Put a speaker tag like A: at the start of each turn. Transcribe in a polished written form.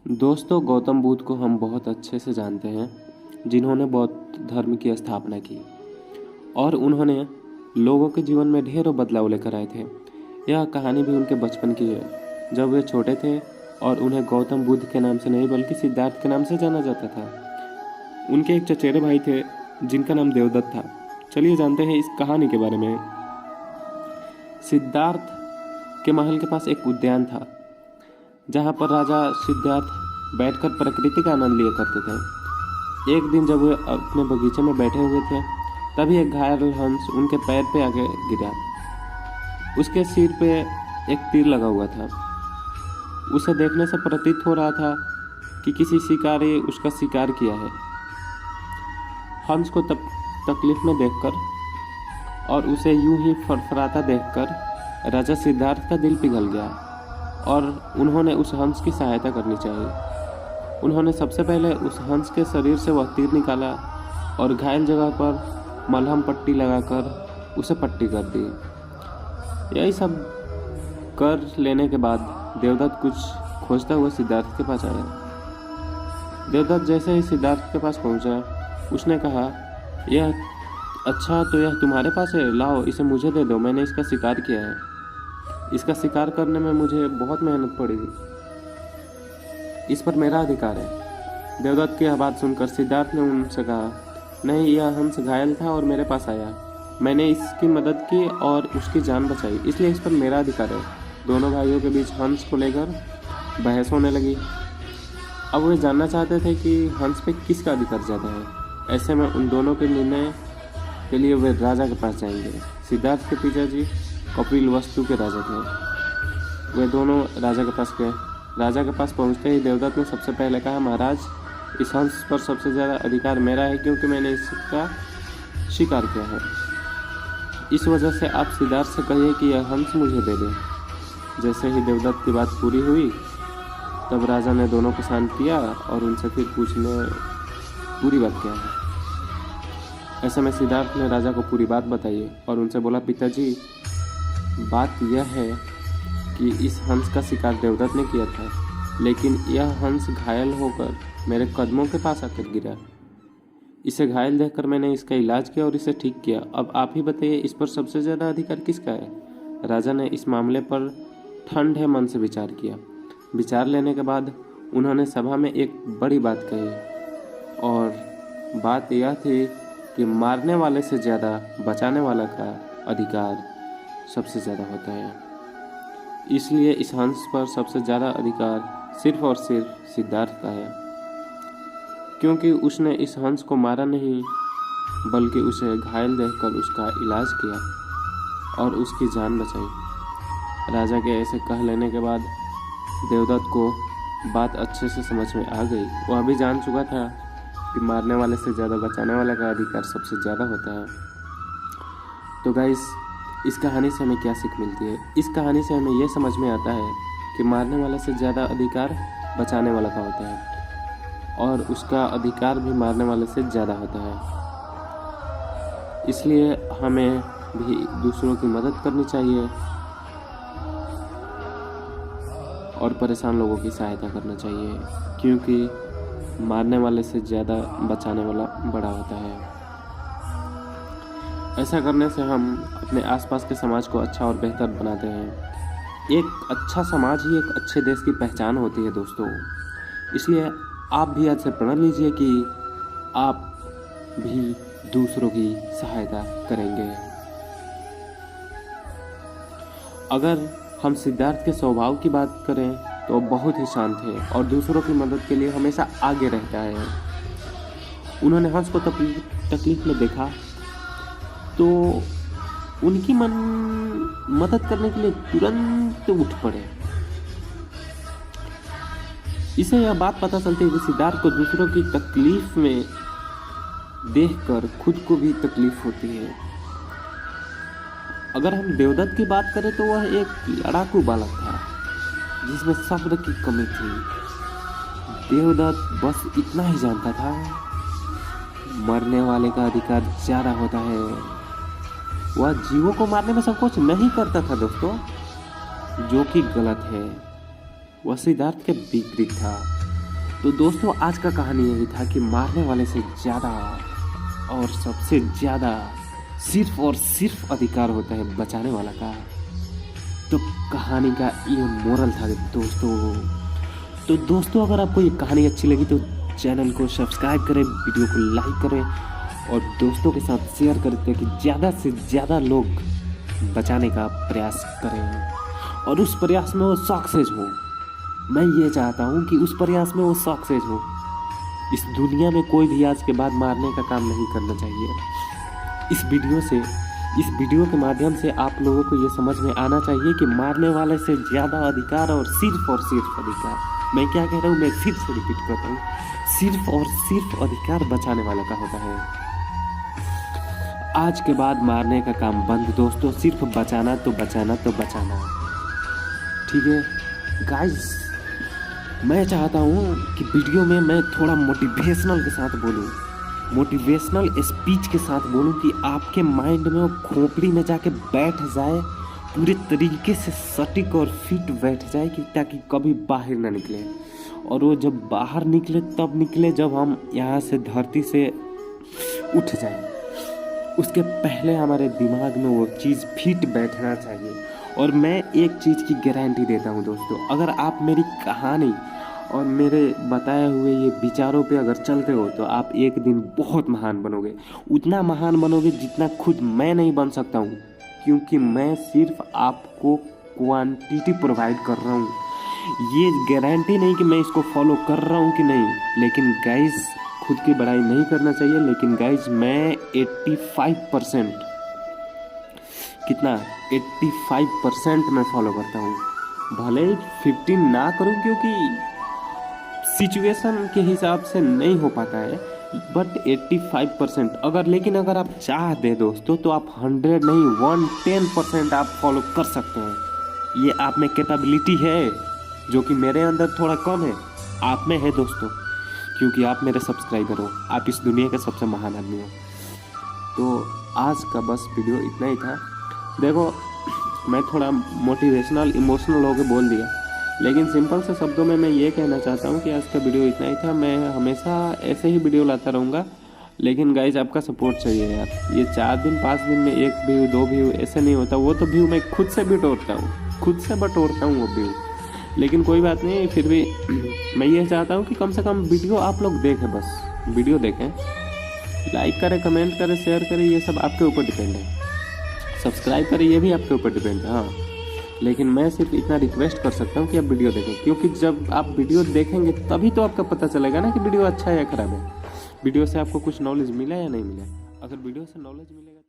A: दोस्तों, गौतम बुद्ध को हम बहुत अच्छे से जानते हैं, जिन्होंने बौद्ध धर्म की स्थापना की और उन्होंने लोगों के जीवन में ढेरों बदलाव लेकर आए थे। यह कहानी भी उनके बचपन की है, जब वे छोटे थे और उन्हें गौतम बुद्ध के नाम से नहीं बल्कि सिद्धार्थ के नाम से जाना जाता था। उनके एक चचेरे भाई थे जिनका नाम देवदत्त था। चलिए जानते हैं इस कहानी के बारे में। सिद्धार्थ के महल के पास एक उद्यान था, जहाँ पर राजा सिद्धार्थ बैठकर प्रकृति का आनंद लिया करते थे। एक दिन जब वे अपने बगीचे में बैठे हुए थे, तभी एक घायल हंस उनके पैर पे आके गिरा। उसके सिर पे एक तीर लगा हुआ था। उसे देखने से प्रतीत हो रहा था कि किसी शिकारी उसका शिकार किया है। हंस को तकलीफ में देखकर और उसे यूं ही फरफराता देखकर राजा सिद्धार्थ का दिल पिघल गया और उन्होंने उस हंस की सहायता करनी चाहिए। उन्होंने सबसे पहले उस हंस के शरीर से वह तीर निकाला और घायल जगह पर मलहम पट्टी लगाकर उसे पट्टी कर दी। यही सब कर लेने के बाद देवदत्त कुछ खोजता हुआ सिद्धार्थ के पास आया। देवदत्त जैसे ही सिद्धार्थ के पास पहुंचा, उसने कहा, यह अच्छा तो यह तुम्हारे पास है, लाओ इसे मुझे दे दो, मैंने इसका शिकार किया है। इसका शिकार करने में मुझे बहुत मेहनत पड़ेगी, इस पर मेरा अधिकार है। देवदत्त की यह बात सुनकर सिद्धार्थ ने उनसे कहा, नहीं, यह हंस घायल था और मेरे पास आया, मैंने इसकी मदद की और उसकी जान बचाई, इसलिए इस पर मेरा अधिकार है। दोनों भाइयों के बीच हंस को लेकर बहस होने लगी। अब वे जानना चाहते थे कि हंस पे किसका अधिकार ज़्यादा है। ऐसे में उन दोनों के निर्णय के लिए वे राजा के पास जाएंगे। सिद्धार्थ के पिताजी कपिलवस्तु के राजा थे। वे दोनों राजा के पास गए। राजा के पास पहुंचते ही देवदत्त ने सबसे पहले कहा, महाराज, इस हंस पर सबसे ज़्यादा अधिकार मेरा है, क्योंकि मैंने इसका शिकार किया है। इस वजह से आप सिद्धार्थ से कहिए कि यह हंस मुझे दे दे। जैसे ही देवदत्त की बात पूरी हुई, तब राजा ने दोनों को शांत किया और उनसे फिर पूछने पूरी बात क्या है। ऐसे में सिद्धार्थ ने राजा को पूरी बात बताई और उनसे बोला, पिताजी, बात यह है कि इस हंस का शिकार देवदत्त ने किया था, लेकिन यह हंस घायल होकर मेरे कदमों के पास आकर गिरा। इसे घायल देखकर मैंने इसका इलाज किया और इसे ठीक किया। अब आप ही बताइए, इस पर सबसे ज़्यादा अधिकार किसका है। राजा ने इस मामले पर ठंडे मन से विचार किया। विचार लेने के बाद उन्होंने सभा में एक बड़ी बात कही और बात यह थी कि मारने वाले से ज़्यादा बचाने वाला का अधिकार सबसे ज़्यादा होता है। इसलिए इस हंस पर सबसे ज़्यादा अधिकार सिर्फ और सिर्फ सिद्धार्थ का है, क्योंकि उसने इस हंस को मारा नहीं, बल्कि उसे घायल देखकर उसका इलाज किया और उसकी जान बचाई। राजा के ऐसे कह लेने के बाद देवदत्त को बात अच्छे से समझ में आ गई। वह भी जान चुका था कि मारने वाले से ज़्यादा बचाने वाले का अधिकार सबसे ज़्यादा होता है। तो गाइस, इस कहानी से हमें क्या सीख मिलती है? इस कहानी से हमें यह समझ में आता है कि मारने वाले से ज़्यादा अधिकार बचाने वाला का होता है और उसका अधिकार भी मारने वाले से ज़्यादा होता है। इसलिए हमें भी दूसरों की मदद करनी चाहिए और परेशान लोगों की सहायता करना चाहिए, क्योंकि मारने वाले से ज़्यादा बचाने वाला बड़ा होता है। ऐसा करने से हम अपने आसपास के समाज को अच्छा और बेहतर बनाते हैं। एक अच्छा समाज ही एक अच्छे देश की पहचान होती है दोस्तों। इसलिए आप भी आज से प्रण लीजिए कि आप भी दूसरों की सहायता करेंगे। अगर हम सिद्धार्थ के स्वभाव की बात करें तो बहुत ही शांत है और दूसरों की मदद के लिए हमेशा आगे रहता है। उन्होंने हंस को तकलीफ में देखा तो उनकी मदद करने के लिए तुरंत उठ पड़े। इसे यह बात पता चलती है कि सिद्धार्थ को दूसरों की तकलीफ में देखकर खुद को भी तकलीफ होती है। अगर हम देवदत्त की बात करें तो वह एक लड़ाकू बालक था जिसमें सब्र की कमी थी। देवदत्त बस इतना ही जानता था, मरने वाले का अधिकार ज़्यादा होता है। वह जीवों को मारने में संकोच नहीं करता था दोस्तों, जो कि गलत है। वह सिद्धार्थ के विपरीत था। तो दोस्तों आज का कहानी यही था कि मारने वाले से ज़्यादा और सबसे ज़्यादा सिर्फ और सिर्फ अधिकार होता है बचाने वाला का। तो कहानी का ये मोरल था दोस्तों। तो दोस्तों अगर आपको ये कहानी अच्छी लगी तो चैनल को सब्सक्राइब करें, वीडियो को लाइक करें और दोस्तों के साथ शेयर करें ताकि ज़्यादा से ज़्यादा लोग बचाने का प्रयास करें और उस प्रयास में वो सक्सेस हो। मैं ये चाहता हूँ कि उस प्रयास में वो सक्सेस हो। इस दुनिया में कोई भी आज के बाद मारने का काम नहीं करना चाहिए। इस वीडियो के माध्यम से आप लोगों को ये समझ में आना चाहिए कि मारने वाले से ज़्यादा अधिकार और सिर्फ अधिकार। मैं क्या कह रहा हूँ, मैं फिर से रिपीट करता हूँ, सिर्फ और सिर्फ अधिकार बचाने वाला का होता है। आज के बाद मारने का काम बंद दोस्तों, सिर्फ बचाना तो बचाना। ठीक है गाइस, मैं चाहता हूँ कि वीडियो में मैं थोड़ा मोटिवेशनल के साथ बोलूँ, मोटिवेशनल स्पीच के साथ बोलूँ कि आपके माइंड में वो खोपड़ी में जाके बैठ जाए, पूरे तरीके से सटीक और फिट बैठ जाए कि ताकि कभी बाहर ना निकले। और वो जब बाहर निकले तब निकले जब हम यहाँ से धरती से उठ जाए। उसके पहले हमारे दिमाग में वो चीज़ फिट बैठना चाहिए। और मैं एक चीज़ की गारंटी देता हूँ दोस्तों, अगर आप मेरी कहानी और मेरे बताए हुए ये विचारों पे अगर चलते हो तो आप एक दिन बहुत महान बनोगे। उतना महान बनोगे जितना खुद मैं नहीं बन सकता हूँ, क्योंकि मैं सिर्फ आपको क्वांटिटी प्रोवाइड कर रहा हूँ। ये गारंटी नहीं कि मैं इसको फॉलो कर रहा हूँ कि नहीं, लेकिन गाइस खुद की बड़ाई नहीं करना चाहिए, लेकिन गाइस मैं 85% कितना 85% मैं फॉलो करता हूँ। भले 15 ना करूँ क्योंकि सिचुएशन के हिसाब से नहीं हो पाता है, बट 85% अगर आप चाह दे दोस्तों तो आप 100 नहीं 110% आप फॉलो कर सकते हैं। ये आप में कैपेबिलिटी है जो कि मेरे अंदर थोड़ा कम है, आप में है दोस्तों, क्योंकि आप मेरे सब्सक्राइबर हो, आप इस दुनिया के सबसे महान आदमी हो। तो आज का बस वीडियो इतना ही था। देखो मैं थोड़ा मोटिवेशनल इमोशनल होकर बोल दिया, लेकिन सिंपल से शब्दों में मैं ये कहना चाहता हूँ कि आज का वीडियो इतना ही था। मैं हमेशा ऐसे ही वीडियो लाता रहूँगा, लेकिन गाइज आपका सपोर्ट चाहिए यार। ये 4 दिन 5 दिन में 1 व्यू 2 व्यू ऐसे नहीं होता। वो तो व्यू मैं खुद से बटोरता हूँ वो व्यू, लेकिन कोई बात नहीं। फिर भी मैं ये चाहता हूँ कि कम से कम वीडियो आप लोग देखें, बस वीडियो देखें, लाइक करें, कमेंट करें, शेयर करें, ये सब आपके ऊपर डिपेंड है। सब्सक्राइब करें, ये भी आपके ऊपर डिपेंड है। हाँ, लेकिन मैं सिर्फ इतना रिक्वेस्ट कर सकता हूँ कि आप वीडियो देखें, क्योंकि जब आप वीडियो देखेंगे तभी तो आपका पता चलेगा ना कि वीडियो अच्छा है या ख़राब है। वीडियो से आपको कुछ नॉलेज मिला या नहीं मिला। अगर वीडियो से नॉलेज मिलेगा